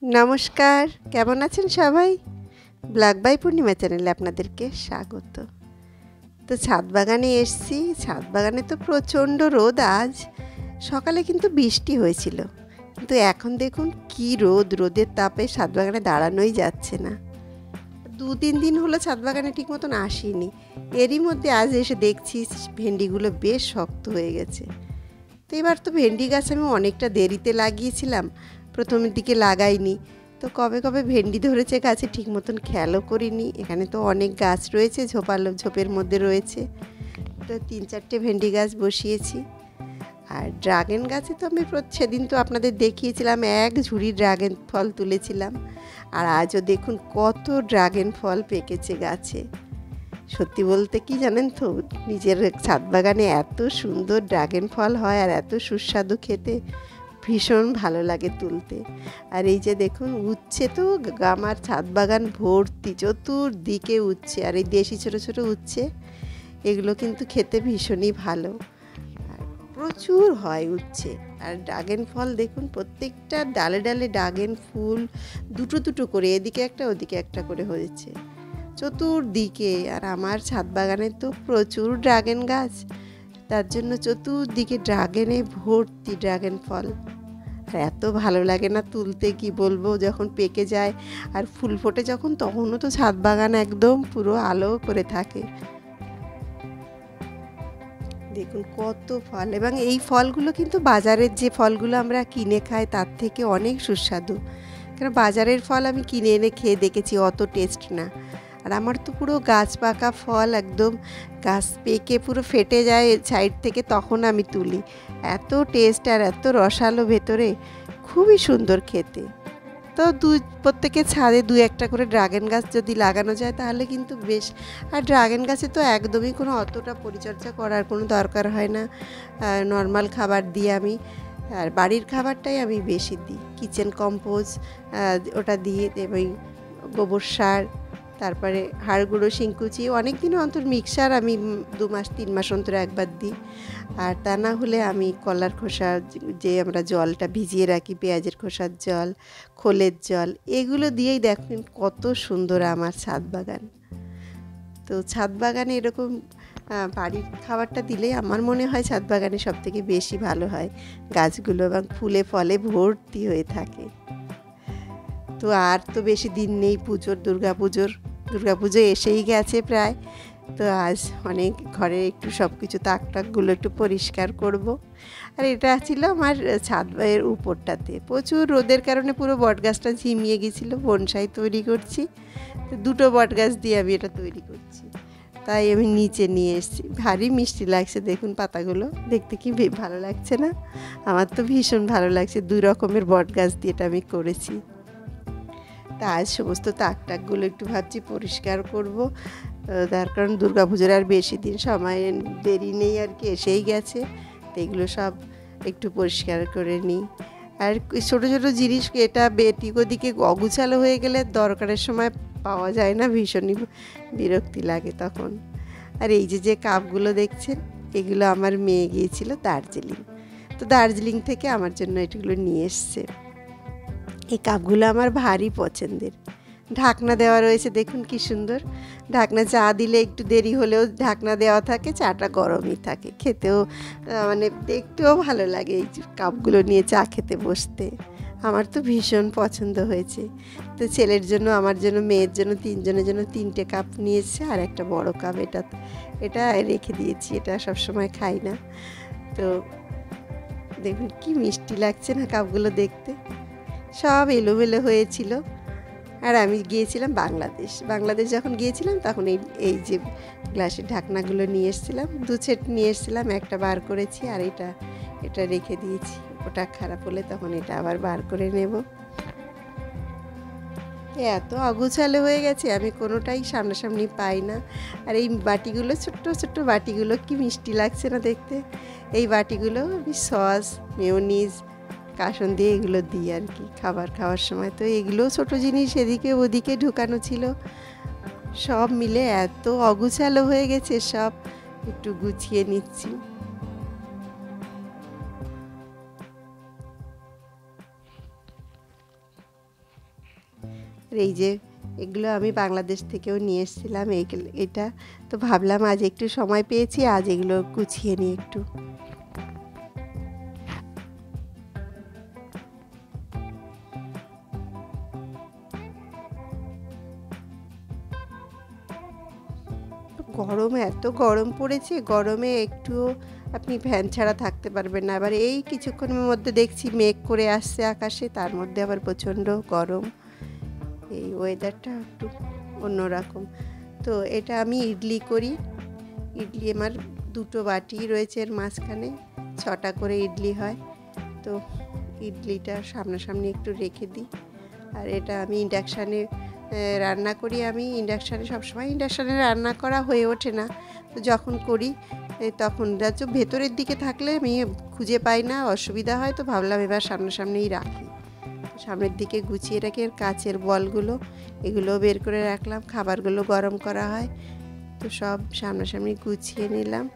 নমস্কার, কেমন আছেন সবাই? ব্ল্যাক বাই পূর্ণিমা চ্যানেলে আপনাদেরকে স্বাগত। তো ছাদ বাগানে এসছি। ছাদ বাগানে তো প্রচণ্ড রোদ আজ। সকালে কিন্তু বৃষ্টি হয়েছিল, কিন্তু এখন দেখুন কি রোদ, রোদের তাপে ছাদ বাগানে দাঁড়ানোই যাচ্ছে না। 2-3 দিন হলো ছাদ বাগানে ঠিক মতন আসিনি। এরই মধ্যে আজ এসে দেখছি ভেন্ডিগুলো বেশ শক্ত হয়ে গেছে। তো এবার তো ভেন্ডি গাছ আমি অনেকটা দেরিতে লাগিয়েছিলাম, প্রথমের দিকে লাগাইনি। তো কবে কবে ভেন্ডি ধরেছে গাছে ঠিক মতন খেয়ালও করিনি। এখানে তো অনেক গাছ রয়েছে, ঝোপের মধ্যে রয়েছে। তো 3-4টে ভেন্ডি গাছ বসিয়েছি। আর ড্রাগন গাছে তো আমি সেদিন তো আপনাদের দেখিয়েছিলাম, এক ঝুড়ি ড্রাগন ফল তুলেছিলাম। আর আজও দেখুন কত ড্রাগন ফল পেকেছে গাছে। সত্যি বলতে কি জানেন তো, নিজের ছাদ বাগানে এত সুন্দর ড্রাগন ফল হয় আর এত সুস্বাদু খেতে, ভীষণ ভালো লাগে তুলতে। আর এই যে দেখুন উচ্ছে, তো আমার ছাদ বাগান ভর্তি, চতুর্দিকে উচ্ছে। আর এই দেশি ছোটো ছোটো উচ্ছে, এগুলো কিন্তু খেতে ভীষণই ভালো। আর প্রচুর হয় উচ্ছে। আর ড্রাগন ফল দেখুন প্রত্যেকটা ডালে ডালে ড্রাগন ফুল দুটো দুটো করে, এদিকে একটা ওদিকে একটা করে হয়েছে চতুর্দিকে। আর আমার ছাদ বাগানে তো প্রচুর ড্রাগন গাছ, তার জন্য চতুর্দিকে ড্রাগনে ভর্তি ড্রাগন ফল। আর এত ভালো লাগে না তুলতে, কি বলবো, যখন পেকে যায় আর ফুল ফোটে যখন, তখনও তো ছাদ বাগান একদম পুরো আলো করে থাকে। দেখুন কত ফল, এবং এই ফলগুলো কিন্তু বাজারের যে ফলগুলো আমরা কিনে খাই তার থেকে অনেক সুস্বাদু। কারণ বাজারের ফল আমি কিনে এনে খেয়ে দেখেছি, অত টেস্ট না। আর আমার তো পুরো গাছ পাকা ফল, একদম গাছ পেকে পুরো ফেটে যায় সাইড থেকে, তখন আমি তুলি। এত টেস্ট আর এত রসালো ভেতরে, খুবই সুন্দর খেতে। তো প্রত্যেকের ছাদে 2-1টা করে ড্রাগন গাছ যদি লাগানো যায় তাহলে কিন্তু বেশ। আর ড্রাগন গাছে তো একদমই কোনো অতটা পরিচর্যা করার কোনো দরকার হয় না। নর্মাল খাবার দিই আমি, আর বাড়ির খাবারটাই আমি বেশি দিই। কিচেন কম্পোস্ট ওটা দিয়ে দেবই, গোবর সার, তারপরে হাড় গুঁড়ো, শিংকুচি, অনেক দিন অন্তর মিক্সার আমি 2-3 মাস অন্তর একবার দিই। আর তা না হলে আমি কলার খোসা, যে আমরা জলটা ভিজিয়ে রাখি, পেঁয়াজের খোসার জল, খোলের জল, এগুলো দিয়েই দেখুন কত সুন্দর আমার ছাদ বাগান। তো ছাদ বাগানে এরকম বাড়ির খাবারটা দিলে আমার মনে হয় ছাদ বাগানে সবথেকে বেশি ভালো হয় গাছগুলো, এবং ফুলে ফলে ভর্তি হয়ে থাকে। তো আর তো বেশি দিন নেই দুর্গাপুজো এসেই গেছে প্রায়। তো আজ অনেক ঘরে একটু সব কিছু তাকগুলো একটু পরিষ্কার করব। আর এটা ছিল আমার ছাদের উপরটাতে, প্রচুর রোদের কারণে পুরো বটগাছটা ঝিমিয়ে গেছিলো। বনসাই তৈরি করছি, তো 2টো বটগাছ দিয়ে আমি এটা তৈরি করছি, তাই আমি নিচে নিয়ে এসেছি। ভারী মিষ্টি লাগছে, দেখুন পাতাগুলো দেখতে কি ভালো লাগছে না? আমার তো ভীষণ ভালো লাগছে, 2 রকমের বটগাছ দিয়ে এটা আমি করেছি। তা আজ সমস্ত তাকগুলো একটু ভাবছি পরিষ্কার করব, তার কারণ দুর্গাপুজোর আর বেশি দিন সময় দেরি নেই আর কি, এসেই গেছে। তো এগুলো সব একটু পরিষ্কার করে নিই। আর ছোটো ছোটো জিনিস, এটা বেটিক ওদিকে অগুছালো হয়ে গেলে দরকারের সময় পাওয়া যায় না, ভীষণই বিরক্তি লাগে তখন। আর এই যে কাপগুলো দেখছেন, এগুলো আমার মেয়ে গিয়েছিল দার্জিলিং, তো দার্জিলিং থেকে আমার জন্য এগুলো নিয়ে এসছে। এই কাপগুলো আমার ভারী পছন্দের। ঢাকনা দেওয়া রয়েছে, দেখুন কি সুন্দর ঢাকনা। চা দিলে একটু দেরি হলেও ঢাকনা দেওয়া থাকে, চাটা গরমই থাকে, খেতেও মানে দেখতেও ভালো লাগে এই কাপগুলো নিয়ে চা খেতে বসতে। আমার তো ভীষণ পছন্দ হয়েছে। তো ছেলের জন্য, আমার জন্য, মেয়ের জন্য, 3জনের জন্য 3টে কাপ নিয়েছে, আর একটা বড় কাপ এটা রেখে দিয়েছি, এটা সবসময় খাই না। তো দেখুন কি মিষ্টি লাগছে না কাপগুলো দেখতে, সব এলোমেলো হয়েছিল। আর আমি গিয়েছিলাম বাংলাদেশ যখন গিয়েছিলাম তখন এই যে গ্লাসের ঢাকনাগুলো নিয়ে এসেছিলাম, 2 সেট নিয়ে এসেছিলাম, একটা বার করেছি আর এটা রেখে দিয়েছি। ওটা খারাপ হলে তখন এটা আবার বার করে নেব। এত অগোছালো হয়ে গেছে, আমি কোনোটাই সামনাসামনি পাই না। আর এই বাটিগুলো, ছোট্ট ছোট্ট বাটিগুলো কি মিষ্টি লাগছে না দেখতে। এই বাটিগুলো আমি সস, মেয়োনিজ, কাসন দিয়ে এগুলো দিই আর কি খাবার খাওয়ার সময়। তো এগুলো ছোটো জিনিস এদিকে ওদিকে ঢুকানো ছিল, সব মিলে এত অগুছালো হয়ে গেছে, সব একটু গুছিয়ে নিচ্ছি। আর এই যে এগুলো আমি বাংলাদেশ থেকেও নিয়ে এসেছিলাম এটা। তো ভাবলাম আজ একটু সময় পেয়েছি, আজ এগুলো গুছিয়ে নিই একটু। এত গরম পড়েছে, গরমে একটুও আপনি ফ্যান ছাড়া থাকতে পারবেন না। আবার এই কিছুক্ষণের মধ্যে দেখছি মেঘ করে আসছে আকাশে, তার মধ্যে আবার প্রচণ্ড গরম। এই ওয়েদারটা একটু অন্যরকম। তো এটা আমি ইডলি করি। ইডলি আমার 2টো বাটি রয়েছে, এর মাঝখানে 6টা করে ইডলি হয়। তো ইডলিটা সামনাসামনি একটু রেখে দিই। আর এটা আমি ইন্ডাকশানে রান্না করি। আমি ইন্ডাকশানে সবসময় ইন্ডাকশানে রান্না করা হয়ে ওঠে না, তো যখন করি তখন ভেতরের দিকে থাকলে আমি খুঁজে পাই না, অসুবিধা হয়। তো ভাবলাম এবার সামনাসামনিই রাখি। সামনের দিকে গুছিয়ে রাখি। আর কাচের বলগুলো এগুলো বের করে রাখলাম, খাবারগুলো গরম করা হয়। তো সব সামনাসামনি গুছিয়ে নিলাম।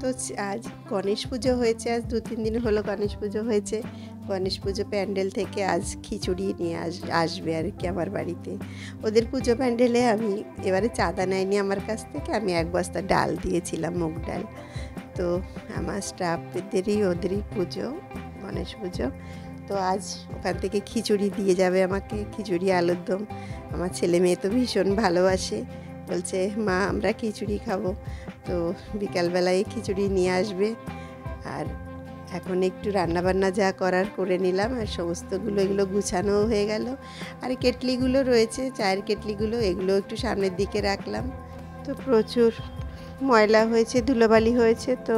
তো আজ গণেশ পুজো হয়েছে, আজ 2-3 দিন হলো গণেশ পুজো হয়েছে। গণেশ পুজো প্যান্ডেল থেকে আজ খিচুড়ি নিয়ে আসবে আর কি আমার বাড়িতে। ওদের পুজো প্যান্ডেলে আমি এবারে চাঁদা নেয়নি আমার কাছ থেকে, আমি 1 বস্তা ডাল দিয়েছিলাম, মুগ ডাল। তো আমার স্টাফদেরই ওদেরই পুজো, গণেশ পুজো। তো আজ ওখান থেকে খিচুড়ি দিয়ে যাবে আমাকে, খিচুড়ি আলুর দম। আমার ছেলে মেয়ে তো ভীষণ ভালোবাসে, বলছে মা আমরা খিচুড়ি খাবো। তো বিকালবেলায় খিচুড়ি নিয়ে আসবে। আর এখন একটু রান্নাবান্না যা করার করে নিলাম, আর সমস্তগুলো এগুলো গুছানোও হয়ে গেল। আর কেটলিগুলো রয়েছে, চায়ের কেটলিগুলো, এগুলো একটু সামনের দিকে রাখলাম। তো প্রচুর ময়লা হয়েছে, ধুলোবালি হয়েছে। তো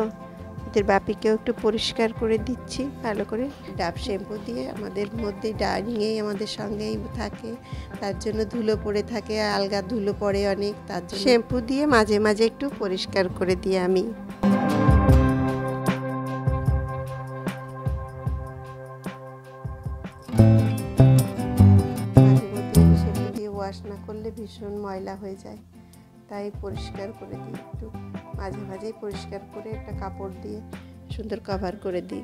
এদের বাপিকেও একটু পরিষ্কার করে দিচ্ছি ভালো করে। ডাব শ্যাম্পু দিয়ে আমাদের মধ্যে ডাইনিংয়েই আমাদের সঙ্গেই থাকে, তার জন্য ধুলো পড়ে থাকে, আলগা ধুলো পড়ে অনেক, তার জন্য শ্যাম্পু দিয়ে মাঝে মাঝে একটু পরিষ্কার করে দিই আমি। মাঝে মধ্যে শ্যাম্পু দিয়ে ওয়াশ না করলে ভীষণ ময়লা হয়ে যায়, তাই পরিষ্কার করে দিই একটু। মাঝে মাঝেই পরিষ্কার করে একটা কাপড় দিয়ে সুন্দর কভার করে দিই।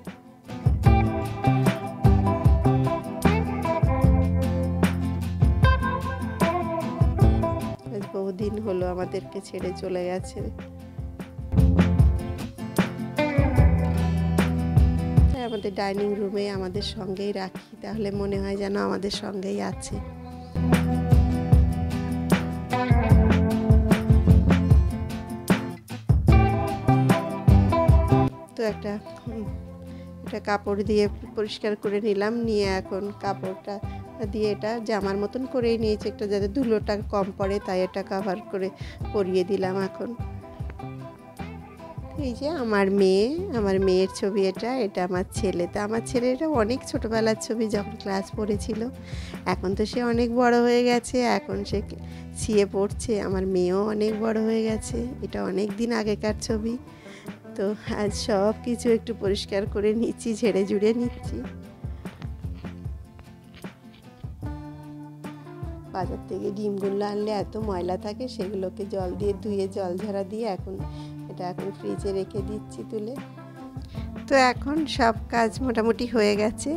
বহুদিন হলো আমাদেরকে ছেড়ে চলে গেছে, তাই আমাদের ডাইনিং রুমে আমাদের সঙ্গেই রাখি, তাহলে মনে হয় যেন আমাদের সঙ্গেই আছে। তো একটা কাপড় দিয়ে পরিষ্কার করে নিলাম, নিয়ে এখন কাপড়টা দিয়ে এটা জামার মতন করেই নিয়েছি, একটা যাতে ধুলোটা কম পড়ে, তাই এটা কভার করে পরিয়ে দিলাম এখন। এই যে আমার মেয়ের ছবি, এটা আমার ছেলে। তা আমার ছেলেটা অনেক ছোটোবেলার ছবি, যখন ক্লাস পড়েছিল। এখন তো সে অনেক বড় হয়ে গেছে, এখন সে সিএ পড়ছে। আমার মেয়েও অনেক বড় হয়ে গেছে, এটা অনেক দিন আগেকার ছবি। তো আজ সব কিছু একটু পরিষ্কার করে নিচ্ছি, ঝেড়ে ঝুড়ে নিচ্ছি। বাজার থেকে ডিমগুলো আনলে এত ময়লা থাকে, সেগুলোকে জল দিয়ে ধুয়ে জল ঝরা দিয়ে এখন ফ্রিজে রেখে দিচ্ছি তুলে। তো এখন সব কাজ মোটামুটি হয়ে গেছে,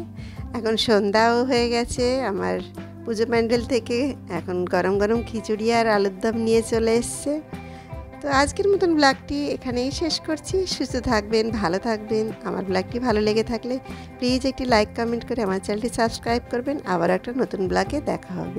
এখন সন্ধ্যাও হয়ে গেছে। আমার পুজো প্যান্ডেল থেকে এখন গরম গরম খিচুড়ি আর আলুর দম নিয়ে চলে এসছে। তো আজকের মতন ব্লগটি এখানেই শেষ করছি। সুস্থ থাকবেন, ভালো থাকবেন। আমার ব্লগটি ভালো লেগে থাকলে প্লিজ একটি লাইক কমেন্ট করে আমার চ্যানেলটি সাবস্ক্রাইব করবেন। আবার একটা নতুন ব্লগে দেখা হবে।